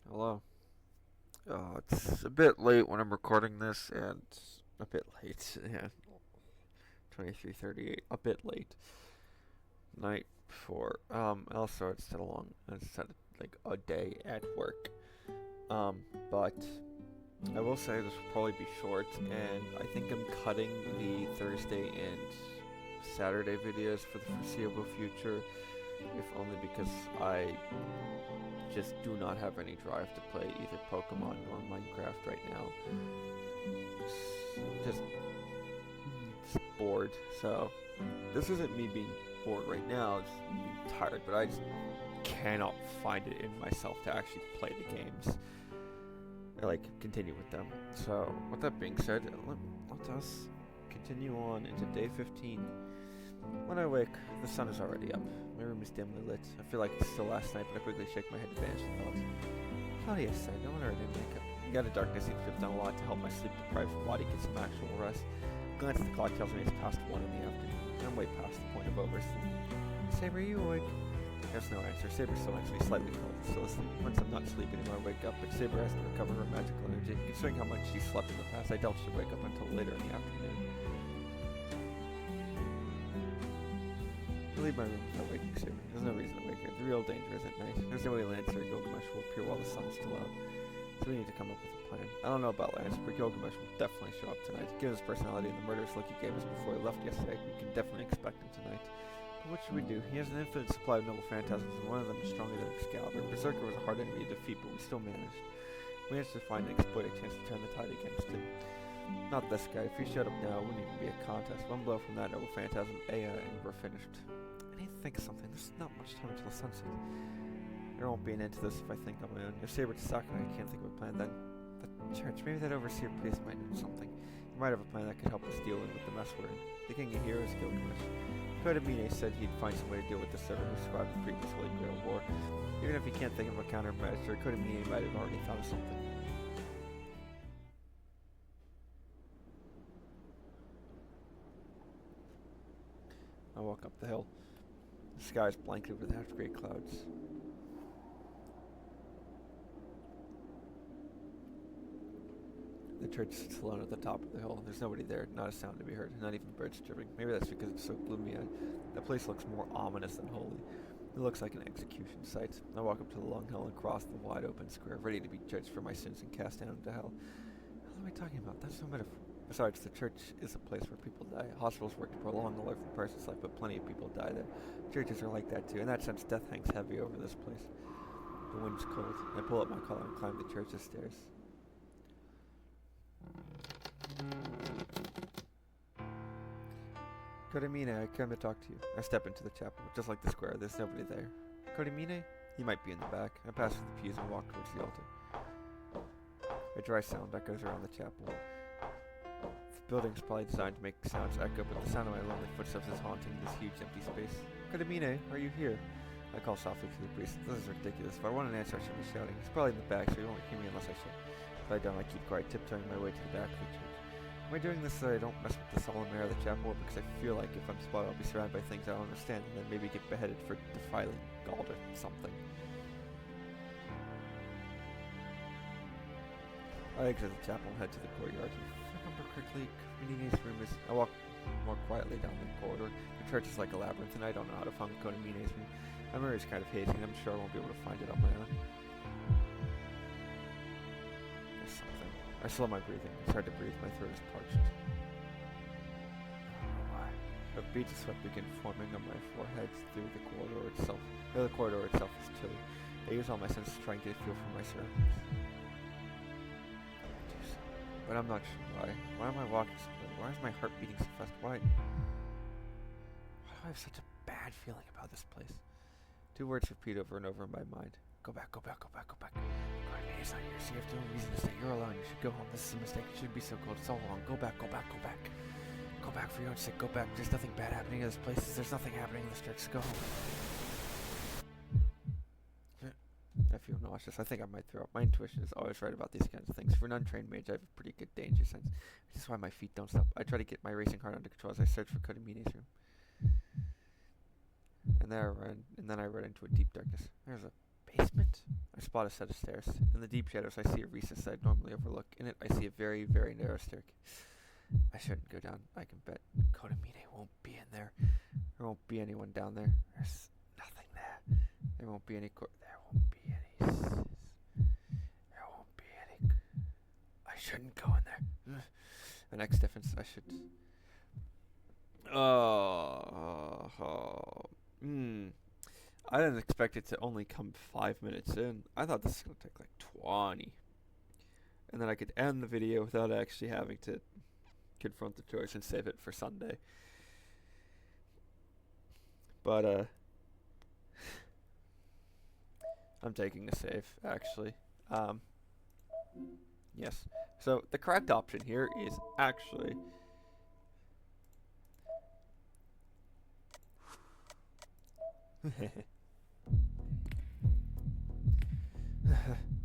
Hello. It's a bit late when I'm recording this, and a bit late. Yeah, 23:38. A bit late. Night before. Also, it's had a long. It's had like a day at work. But I will say this will probably be short, and I think I'm cutting the Thursday and Saturday videos for the foreseeable future, if only because I just do not have any drive to play either Pokemon or Minecraft right now. Just bored. So this isn't me being bored right now. It's me being tired, but I just cannot find it in myself to actually play the games or like continue with them. So with that being said, let us continue on into day 15. When I wake, the sun is already up. My room is dimly lit. I feel like it's still last night, but I quickly shake my head to banish the thoughts. Claudia said, no wonder I didn't wake up. The utter darkness seems to have done a lot to help my sleep-deprived body get some actual rest. A glance at the clock tells me it's past 1 in the afternoon. I'm way past the point of oversleep. Saber, are you awake? There's no answer. Saber still makes me slightly cold, still asleep. Once I'm not sleeping anymore, I wake up, but Saber has to recover her magical energy. Considering how much she slept in the past, I doubt she'll wake up until later in the afternoon. I leave my room without waking Saber. There's no reason to wake her. The real danger is at night. There's no way Lancer or Gilgamesh will appear while the sun's still out. So we need to come up with a plan. I don't know about Lancer, but Gilgamesh will definitely show up tonight. Given his personality and the murderous look he gave us before he left yesterday, we can definitely expect him tonight. But what should we do? He has an infinite supply of noble phantasms, and one of them is stronger than Excalibur. Berserker was a hard enemy to defeat, but we still managed. We managed to find and exploit a chance to turn the tide against him. Not this guy. If he showed up now, it wouldn't even be a contest. One blow from that noble phantasm, Aya, and we're finished. I need to think of something. There's not much time until the sunset. There won't be an end to this if I think on my own. If Saber Tasaka and I can't think of a plan, then the church, maybe that overseer priest might know something. He might have a plan that could help us deal with the mess we're in. The king of heroes, Gilgamesh. Kodamine said he'd find some way to deal with the servant who survived the previous Holy Grail War. Even if he can't think of a countermeasure, Kodamine might have already thought of something. I walk up the hill. The sky is blanketed with half-gray clouds. The church sits alone at the top of the hill. There's nobody there, not a sound to be heard, not even birds chirping. Maybe that's because it's so gloomy. The place looks more ominous than holy. It looks like an execution site. I walk up to the long hill and cross the wide open square, ready to be judged for my sins and cast down into hell. What am I talking about? That's no metaphor. Besides, the church is a place where people die. Hospitals work to prolong the life of a person's life, but plenty of people die there. Churches are like that too. In that sense, death hangs heavy over this place. The wind's cold. I pull up my collar and climb the church's stairs. Kodamine, I come to talk to you. I step into the chapel. Just like the square, there's nobody there. Kodamine? He might be in the back. I pass through the pews and walk towards the altar. A dry sound echoes around the chapel. The building's probably designed to make sounds echo, but the sound of my lonely footsteps is haunting this huge empty space. Kodamine, are you here? I call softly to the priest. This is ridiculous. If I want an answer, I should be shouting. He's probably in the back, so he won't hear me unless I shout. If I don't, I keep quiet, tiptoeing my way to the back of the church. Am I doing this so I don't mess with the solemn air of the chapel, or because I feel like if I'm spotted, I'll be surrounded by things I don't understand, and then maybe get beheaded for defiling God or something? I exit the chapel and head to the courtyard. If I remember correctly, Kodamine's room is... I walk more quietly down the corridor. The church is like a labyrinth, and I don't know how to find Kodamine's room. My memory is kind of hazy, and I'm sure I won't be able to find it on my own. There's something. I slow my breathing. It's hard to breathe. My throat is parched. A beads of sweat begin forming on my forehead through the corridor itself. The corridor itself is chilly. I use all my senses to try and get a feel for my surroundings. But I'm not sure why. Why am I walking so quick? Why is my heart beating so fast? Why do I have such a bad feeling about this place? 2 words repeat over and over in my mind. Go back, go back, go back, go back. God, it's not here, so you have no reason to stay. You're alone. You should go home. This is a mistake. It shouldn't be so cold. It's all wrong. Go back, go back, go back. Go back for your own sake. Go back. There's nothing bad happening in this place. There's nothing happening in this church. So go home. I feel nauseous. I think I might throw up. My intuition is always right about these kinds of things. For an untrained mage, I have a pretty good danger sense. Which is why my feet don't stop. I try to get my racing heart under control as I search for Kodamine's room. And then I run into a deep darkness. There's a basement? I spot a set of stairs. In the deep shadows, I see a recess I'd normally overlook. In it, I see a very, very narrow staircase. I shouldn't go down. I can bet Kodamine won't be in there. There won't be anyone down there. There's nothing there. There won't be any there won't be any there won't be any I shouldn't go in there. The next difference, I should I didn't expect it to only come 5 minutes in. I thought this was going to take like 20. And then I could end the video without actually having to confront the choice and save it for Sunday. But, I'm taking the save, actually. Yes. So, the correct option here is actually...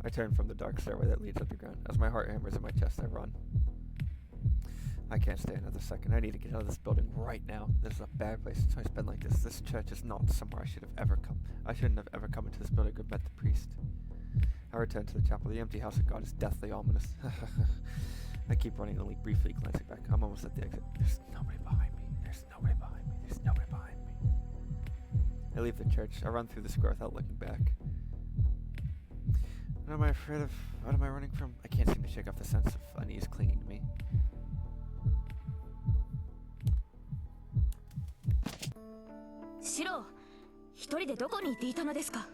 I turn from the dark stairway that leads underground. As my heart hammers in my chest, I run. I can't stay another second. I need to get out of this building right now. This is a bad place. It's always been like this. This church is not somewhere I should have ever come. I shouldn't have ever come into this building or met the priest. I return to the chapel. The empty house of God is deathly ominous. I keep running, only briefly glancing back. I'm almost at the exit. There's nobody behind me. There's nobody behind me. There's nobody behind me. I leave the church. I run through the square without looking back. What am I afraid of? What am I running from? I can't seem to shake off the sense of unease clinging to me. Shiro, 一人でどこに行っていたのですか?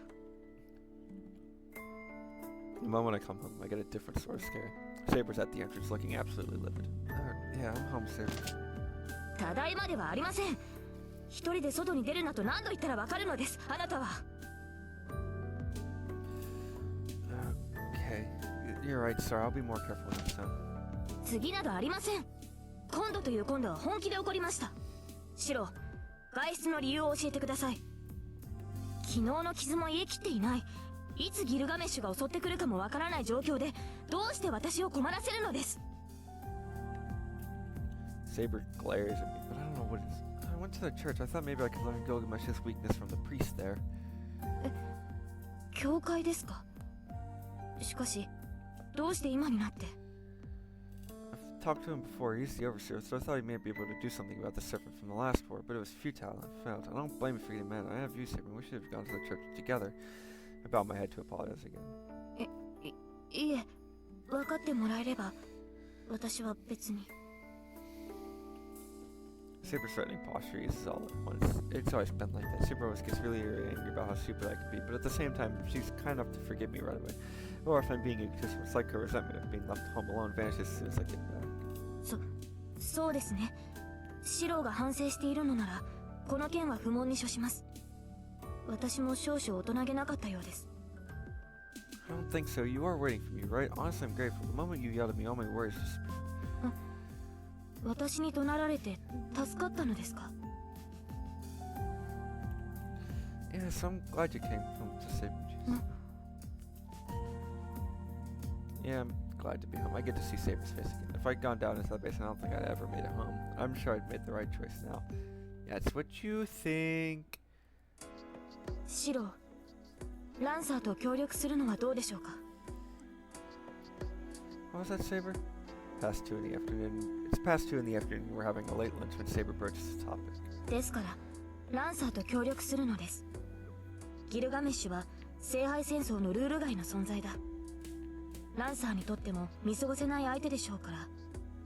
The moment I come home, I get a different sort of scare. Saber's at the entrance, looking absolutely livid. Yeah, I'm home, Saber. ただいまではありません。一人で外に出るなと何度言ったらわかるのです、あなたは。Okay, you're right, sir. I'll be more careful next time. 次などありません。今度という今度は本気で怒りました。シロ、外出の理由を教えてください。昨日の傷も癒えきっていない。いつギルガメッシュが襲ってくるかもわからない状況で、どうして私を困らせるのです。Saber glares at me, but I don't know what it is. I went to the church. I thought maybe I could learn Gilgamesh's weakness from the priest there. 教会ですか。しかし、どうして今になって。I've talked to him before. He's the overseer, so I thought he may be able to do something about the serpent from the last war, but it was futile and failed. I don't blame you for getting mad. I have you, Saber. We should have gone to the church together. I bowed my head to apologize again. いえ、分かってもらえれば、私は別に。Saber's threatening posture uses all at once. It's always been like that. Saber always gets really angry about how stupid I could be, but at the same time, she's kind enough to forgive me right away. Or if I'm being egotistical, it's like her resentment of being left home alone vanishes as soon as I get back. そうですね。シローが反省しているのなら、この件は不問に処します。私も少々大人げなかったようです。I don't think so. You are waiting for me, right? Honestly, I'm grateful. The moment you yelled at me, all my worries just... 私に怒鳴られて助かったのですか? Yes, I'm glad you came home to save me. Yeah, I'm glad to be home. I get to see Saber's face again. If I'd gone down into the basement, I don't think I'd ever made it home. I'm sure I'd made the right choice now. That's what you think. シロー、ランサーと協力するのはどうでしょうか? What was that, Saber? Past 2 in the afternoon. It's past 2 in the afternoon. We're having a late lunch when Saber broaches the topic. ですから、ランサーと協力するのです。ギルガメッシュは聖杯戦争のルール外の存在だ。ランサーにとっても見過ごせない相手でしょうから、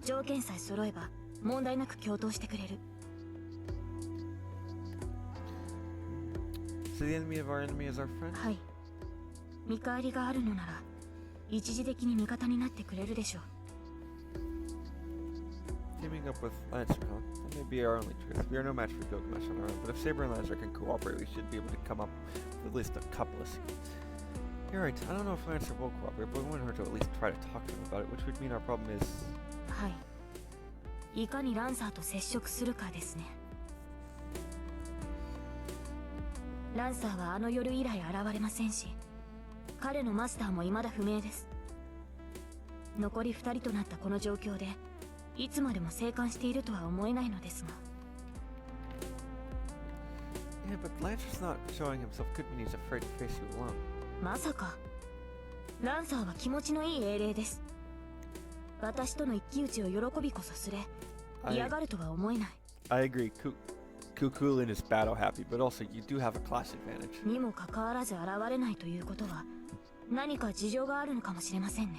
条件さえ揃えば問題なく共闘してくれる。So the enemy of our enemy is our friend? はい。見返りがあるのなら、一時的に味方になってくれるでしょう。Teaming up with Lancer, huh? That may be our only choice. We are no match for Gilgamesh on our own, but if Saber and Lancer can cooperate, we should be able to come up with at least a couple of schemes. You're right. I don't know if Lancer will cooperate, but we want her to at least try to talk to him about it, which would mean our problem is... はい。いかにランサーと接触するかですね。ランサーはあの夜以来現れませんし、彼のマスターも未だ不明です。残り2人となったこの状況で、いつまでも生還しているとは思えないのですが。Yeah, but Lancer's not showing himself could mean he's afraid to face you alone. まさか、ランサーは気持ちのいい英霊です。私との一騎打ちを喜びこそすれ、嫌がるとは思えない。I agree. Kukulin is battle happy, but also you do have a class advantage. にもかかわらず現れないということは、何か事情があるのかもしれませんね。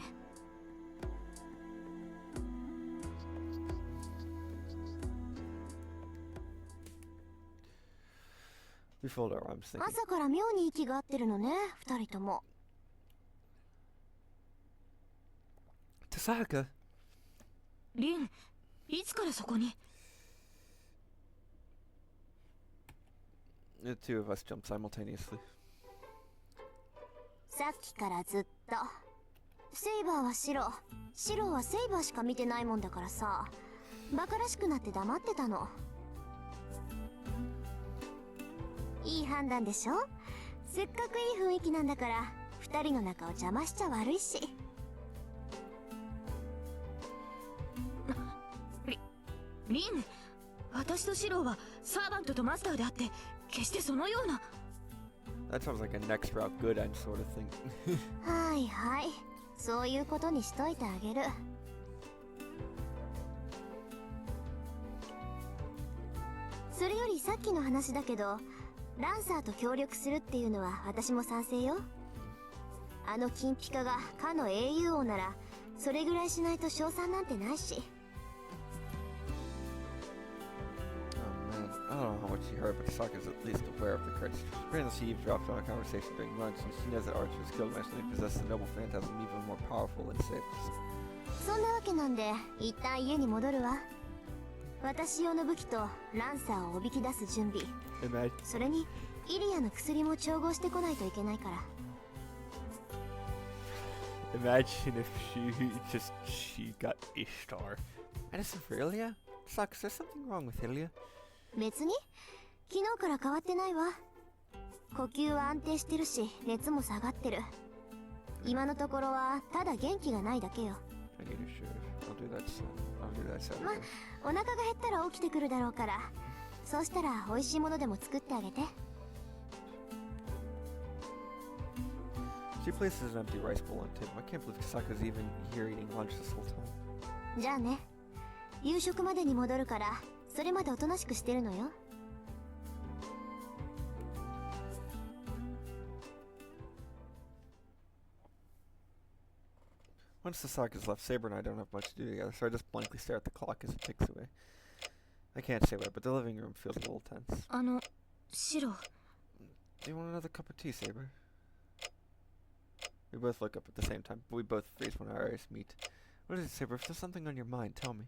We fold our arms thinking. 朝から妙に息が合ってるのね、二人とも。Tasaka. リン、いつからそこに？ The two of us jumped simultaneously. さっきからずっと。セイバーはシロ、シロはセイバーしか見てないもんだからさ、バカらしくなって黙ってたの。いい判断でしょ？せっかくいい雰囲気なんだから、二人の仲を邪魔しちゃ悪いし。リン、私とシローはサーバントとマスターであって、決してそのような。That sounds like a next route good end sort of thing. はいはい、そういうことにしといてあげる。それよりさっきの話だけど、ランサーと協力するっていうのは私も賛成よ。あの金ピカがかの英雄王なら、それぐらいしないと賞賛なんてないし。Oh man, I don't know how much she heard, but Tasaka's at least aware of the curse. Apparently she eavesdropped on a conversation during lunch, and she knows that Archer's guild actually possesses a noble phantasm even more powerful than Sabers. そんなわけなんで、一旦家に戻るわ。私用の武器とランサーをおびき出す準備。それにイリアの薬も調合してこないといけないから。Imagine if she got Ishtar. Medicine for Ilya? Sucks, there's something wrong with Ilya. 別に昨日から変わってないわ。呼吸は安定してるし、熱も下がってる。今のところはただ元気がないだけよ。I need a shave. I'll do that soon. I'll do that Saturday. ま、お腹が減ったら起きてくるだろうから、そうしたら美味しいものでも作ってあげて。She places an empty rice bowl on the table. I can't believe Tasaka's even here eating lunch this whole time. じゃあね。夕食までに戻るから、それまでおとなしくしてるのよ。Once Tasaka's left, Saber and I don't have much to do together, so I just blankly stare at the clock as it ticks away. I can't say why, but the living room feels a little tense. シロ。 Do you want another cup of tea, Saber? We both look up at the same time, but we both freeze when our eyes meet. What is it, Saber? If there's something on your mind, tell me.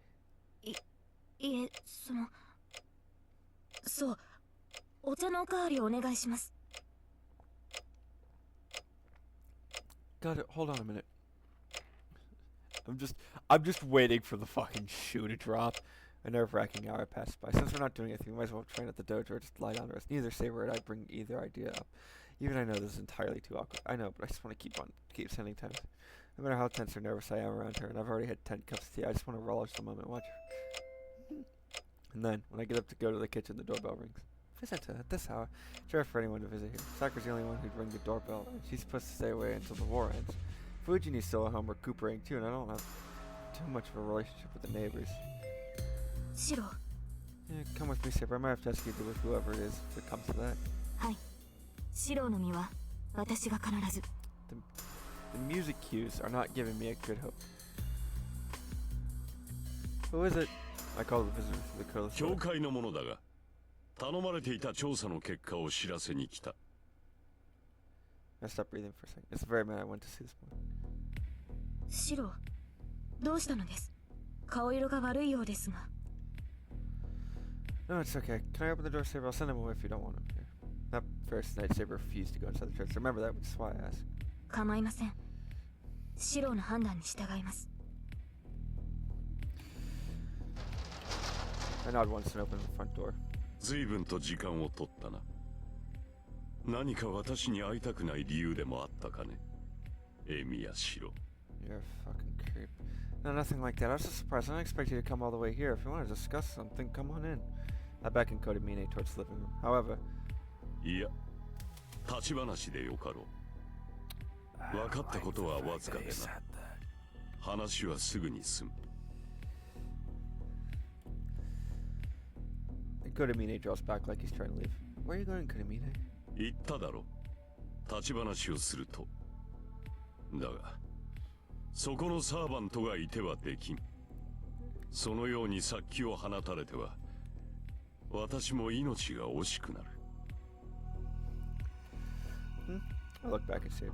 いえ、そう、お茶のおかわりお願いします。Got it. Hold on a minute. I'm just waiting for the fucking shoe to drop. A nerve-wracking hour passed by. Since we're not doing anything, we might as well train at the dojo or just lie down to rest. Neither Saber and I bring either idea up. Even I know this is entirely too awkward. I know, but I just want to keep sending times. No matter how tense or nervous I am around her, and I've already had 10 cups of tea, I just want to relish the moment, watch her. And then, when I get up to go to the kitchen, the doorbell rings. Visitor at this hour. It's rare for anyone to visit here. Sakura's the only one who'd ring the doorbell, and she's supposed to stay away until the war ends. Fujini's still at home recuperating too, and I don't have too much of a relationship with the neighbors. シロ。 Yeah, come with me, Saber. I might have to ask you to do with whoever it is if it comes to that. はい。シロの実は私が必ず。The music cues are not giving me a good hope. Who is it? I call the visitor through the curly 教会のものだが、頼まれていた調査の結果を知らせに来た。I stopped breathing for a second. It's the very man I went to see this morning. シロ、どうしたのです？顔色が悪いようですが。No, it's okay. Can I open the door, Saber? I'll send him away if you don't want him here. That first night, Saber refused to go inside the church. Remember that, which is why I asked. 構いません。シロの判断に従います。I nod once and open the front door. 随分と時間を取ったな。何か私に会いたくない理由でもあったかね、エミヤシロ。 You're a fucking creep. No, nothing like that. I was just surprised. I didn't expect you to come all the way here. If you want to discuss something, come on in. I beckoned Kodamine towards the living room. However, いや、立ち話でよかろ分かったことはわずかでな。話はすぐに済む。Kodamine draws back like he's trying to leave. Where are you going, Kodamine? 言っただろ。立ち話をすると。だが、そこのサーバントがいてはできん。そのように殺気を放たれては、私も命が惜しくなる。I look back at Saber.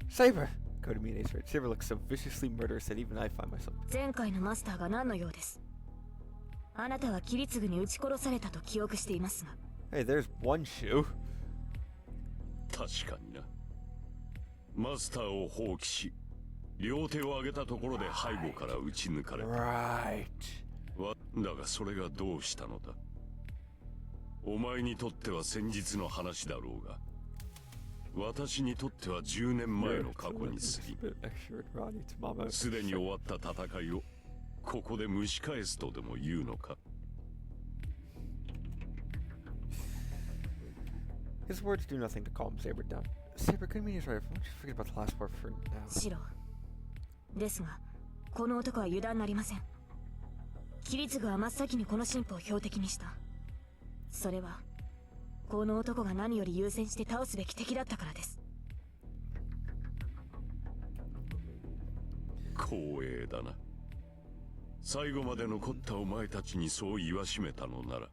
Saber! Kodamine's right. Saber looks so viciously murderous that even I find myself. 前回のマスターが何のようです。あなたはキリツグに撃ち殺されたと記憶していますが。Hey, there's one shoe. 確かにな。マスターを放棄し、両手を上げたところで背後から撃ち抜かれた。Right. だがそれがどうしたのだ。お前にとっては先日の話だろうが、私にとっては10年前の過去に過ぎ、すでに終わった戦いをここで蒸し返すとでも言うのか。His words do nothing to calm Saber down. Saber, Kodamine's right. Why don't you forget about the last part for now? シロですが、この男は油断なりません。キリツグは真っ先にこの神父を標的にした。それはこの男が何より優先して倒すべき敵だったからです。光栄だな。最後まで残ったお前たちにそう言わしめたのなら、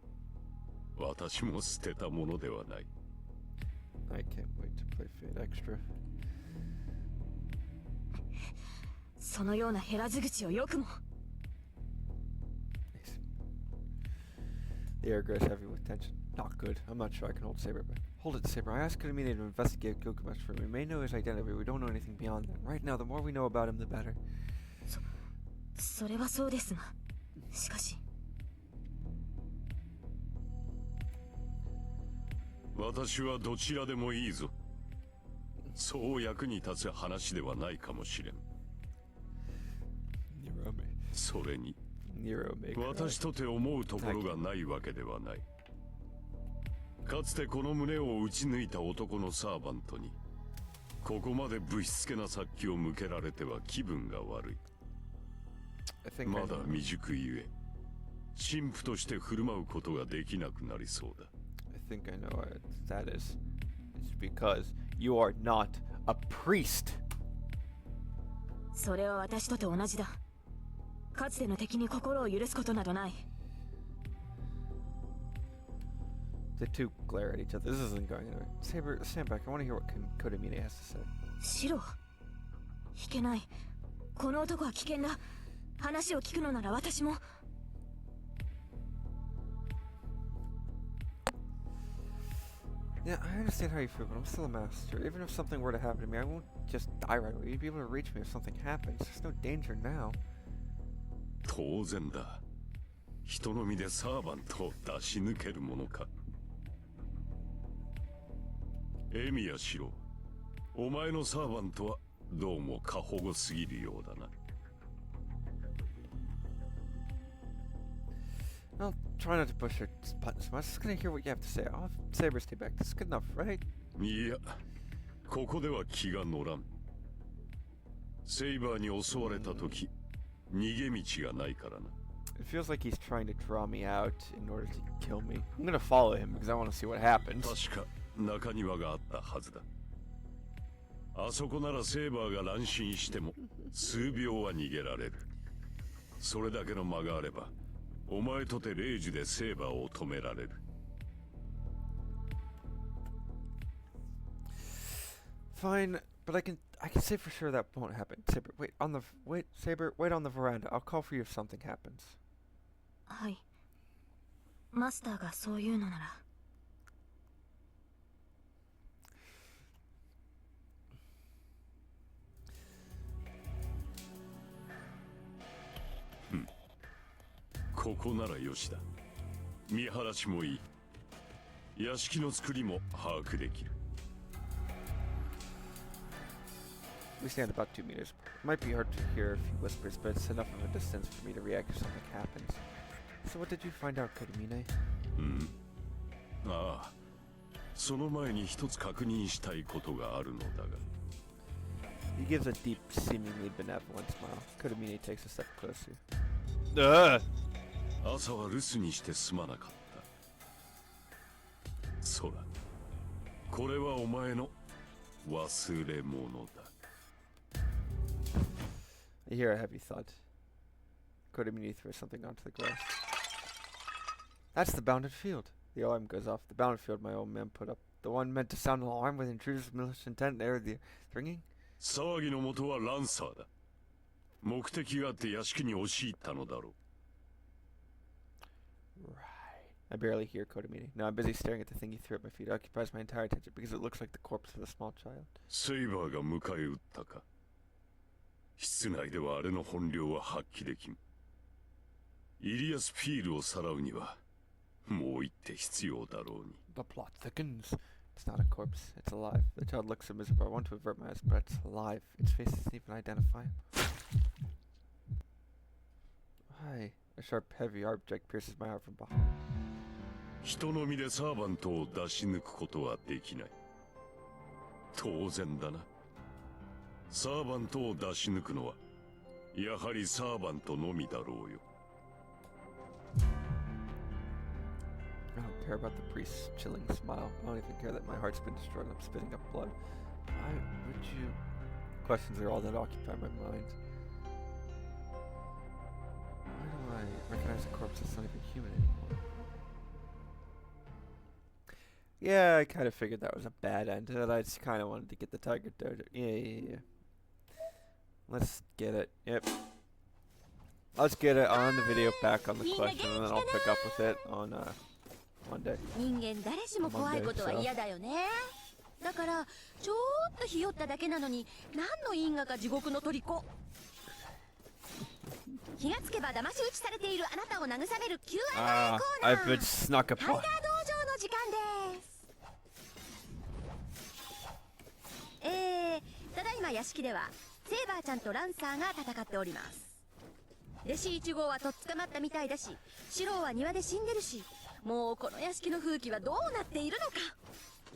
私も捨てたものではない。I can't wait to play Fate Extra. そのような減らず口をよくも。The air grows heavy with tension. Not good. I'm not sure I can hold Saber back. Hold it, Saber. I asked Kodamine to investigate Gilgamesh for me. We may know his identity, but we don't know anything beyond that. Right now, the more we know about him, the better. それはそうですが、しかし。私はどちらでもいいぞ。そう役に立つ話ではないかもしれん。それに、私とて思うところがないわけではない。かつてこの胸を打ち抜いた男のサーバントに、ここまでぶしつけな殺気を向けられては気分が悪い。まだ未熟ゆえ、神父として振る舞うことができなくなりそうだ。I think I know what that is. It's because you are not a priest. それは私とて同じだ。かつての敵に心を許すことなどない。The two glare at each other. This isn't going anywhere. Saber, stand back. I want to hear what Kodamine has to say. シロ、いけない。この男は危険だ。話を聞くのなら私も。Yeah, I understand how you feel, but I'm still a master. Even if something were to happen to me, I won't just die right away. You'd be able to reach me if something happens. There's no danger now. 当然だ。人の身でサーバントを出し抜けるものか。エミヤシロ、お前のサーバントはどうも過保護すぎるようだな。I'll try not to push your buttons. I'm just gonna hear what you have to say. I'll have Saber stay back. That's good enough, right? いや、ここでは気が乗らん。セイバーに襲われた時、逃げ道がないからな。It feels like he's trying to draw me out in order to kill me. I'm gonna follow him because I want to see what happens. 確か中庭があったはずだ。あそこならセイバーが乱心しても数秒は逃げられる。それだけの間があれば、お前とてレイジュでセイバーを止められる。Fine, but I can say for sure that won't happen. Saber, Saber, wait on the veranda. I'll call for you if something happens. はい。マスターがそう言うのなら。ここならよしだ。見晴らしもいい。屋敷の作りも把握できる。We stand about 2 meters. It might be hard to hear if he whispers, but it's enough of a distance for me to react if something happens. So what did you find out, Kodamine? ああ、その前に一つ確認したいことがあるのだが。 He gives a deep, seemingly benevolent smile. Kodamine takes a step closer. 朝は留守にしてすまなかった。そら、これはお前の忘れ物だ。 I hear a heavy thud. Kodamine throws something onto the grass. That's the bounded field. The alarm goes off. The bounded field my old man put up. The one meant to sound an alarm with intruders of malicious intent. There, the ringing. 騒ぎの元はランサーだ。目的があって屋敷に押し入ったのだろう。 Right. I barely hear Kodamine. No, I'm busy staring at the thing he threw at my feet. It occupies my entire attention because it looks like the corpse of a small child. セイバーが迎え撃ったか。室内ではあれの本領は発揮できん。イリアス・ピールをさらうにはもう一手必要だろうに。 The plot thickens. It's not a corpse. It's alive. The child looks so miserable. I want to avert my eyes, but it's alive. Its face isn't even identifiable. Why? A sharp, heavy object pierces my heart from behind. 人の身でサーバントを出し抜くことはできない。当然だな。サーバントを出し抜くのはやはりサーバントのみだろうよ。 I don't care about the priest's chilling smile. I don't even care that my heart's been destroyed and I'm spitting up blood. Why would you... Questions are all that occupy my mind. Why do I recognize a corpse that's not even human anymore? Yeah, I kind of figured that was a bad end. That I just kind of wanted to get the Tiger Dojo. Yeah. Let's get it. Yep. Let's get it on the video back on the question, and then I'll pick up with it on Monday. 人間誰しも怖いことは嫌だよね。だからちょっとひよっただけなのに何の因果か地獄の虜。気がつけば騙し討ちされているあなたを慰める Q&A コーナー。I've been snuck タイガー道場 upon. の時間です。ただいま屋敷ではセイバーちゃんとランサーが戦っております。弟子1号はとっ捕まったみたいだし、シローは庭で死んでるし、もうこの屋敷の風紀はどうなっているのか。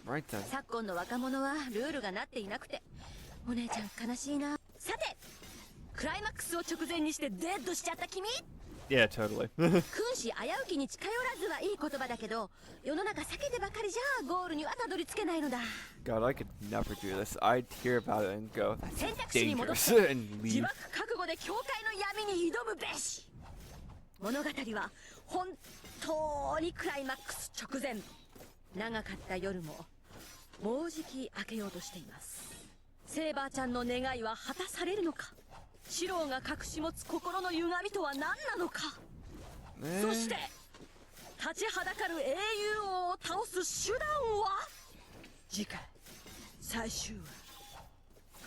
Right then. 昨今の若者はルールがなっていなくて、お姉ちゃん悲しいな。さて、クライマックスを直前にしてデッドしちゃった君。 Yeah, totally. 君子危うきに近寄らずはいい言葉だけど、世の中避けてばかりじゃゴールにはたどり着けないのだ。 God, I could never do this. I'd hear about it and go, that's 選択肢に戻っ dangerous, て and 自 leave. 爆覚悟で教会の闇に挑むべし。物語は本当にクライマックス直前。長かった夜ももうじき明けようとしています。セイバーちゃんの願いは果たされるのか。シローが隠し持つ心の歪みとは何なのか。そして立ちはだかる英雄王を倒す手段は。次回最終話。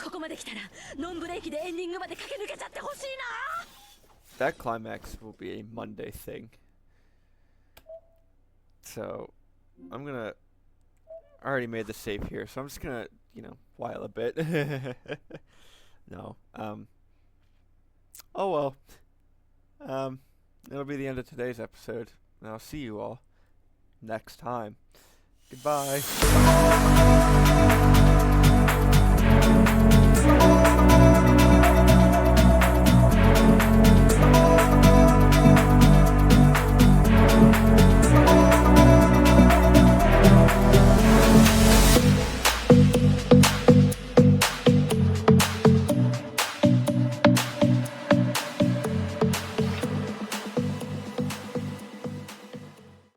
ここまで来たらノンブレーキでエンディングまで駆け抜けちゃってほしいな。 That climax will be a Monday thing. So, I'm gonna... I already made the save here, so I'm just gonna, while a bit. No. Oh well. It'll be the end of today's episode. And I'll see you all next time. Goodbye.